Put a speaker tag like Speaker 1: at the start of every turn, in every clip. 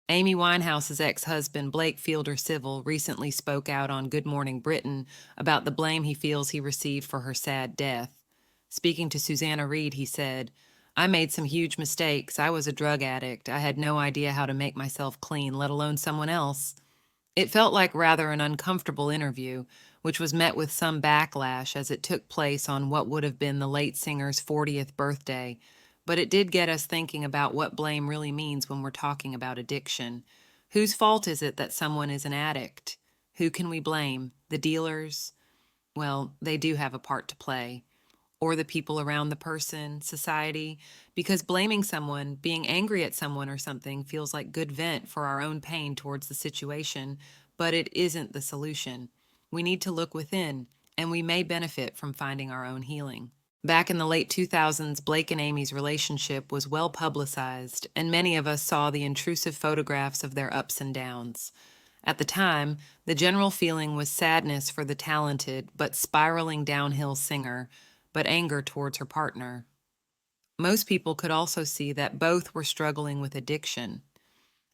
Speaker 1: Amy Winehouse's ex-husband, Blake Fielder Civil, recently spoke out on Good Morning Britain about the blame he feels he received for her sad death. Speaking to Susanna Reid, he said, "I made some huge mistakes. I was a drug addict. I had no idea how to make myself clean, let alone someone else." It felt like rather an uncomfortable interview, which was met with some backlash as it took place on what would have been the late singer's 40th birthday. But it did get us thinking about what blame really means when we're talking about addiction. Whose fault is it that someone is an addict? Who can we blame? The dealers? Well, they do have a part to play. Or the people around the person, society, because blaming someone, being angry at someone or something feels like good vent for our own pain towards the situation, but it isn't the solution. We need to look within, and we may benefit from finding our own healing. Back in the late 2000s, Blake and Amy's relationship was well publicized, and many of us saw the intrusive photographs of their ups and downs. At the time, the general feeling was sadness for the talented but spiraling downhill singer, but anger towards her partner. Most people could also see that both were struggling with addiction.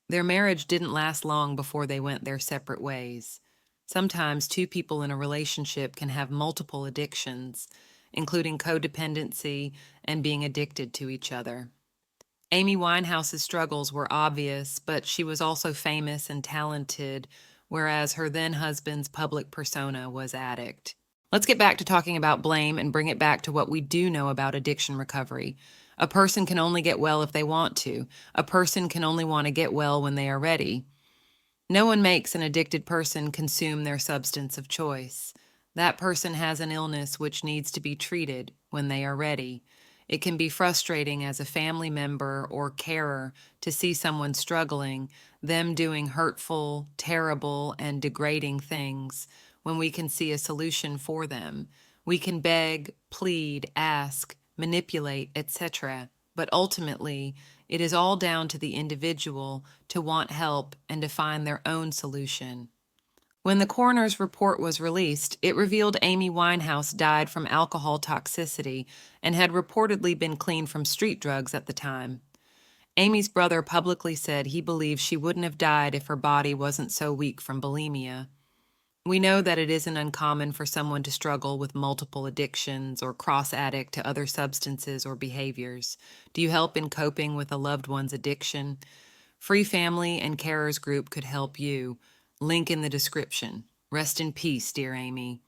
Speaker 1: Their marriage didn't last long before they went their separate ways. Sometimes two people in a relationship can have multiple addictions, including codependency and being addicted to each other. Amy Winehouse's struggles were obvious, but she was also famous and talented, whereas her then husband's public persona was addict. Let's get back to talking about blame and bring it back to what we do know about addiction recovery. A person can only get well if they want to. A person can only want to get well when they are ready. No one makes an addicted person consume their substance of choice. That person has an illness which needs to be treated when they are ready. It can be frustrating as a family member or carer to see someone struggling, them doing hurtful, terrible, and degrading things, when we can see a solution for them. We can beg, plead, ask, manipulate, etc. But ultimately, it is all down to the individual to want help and to find their own solution. When the coroner's report was released, it revealed Amy Winehouse died from alcohol toxicity and had reportedly been clean from street drugs at the time. Amy's brother publicly said he believes she wouldn't have died if her body wasn't so weak from bulimia. We know that it isn't uncommon for someone to struggle with multiple addictions or cross-addict to other substances or behaviors. Do you help in coping with a loved one's addiction? Free Family and Carers Group could help you. Link in the description. Rest in peace, dear Amy.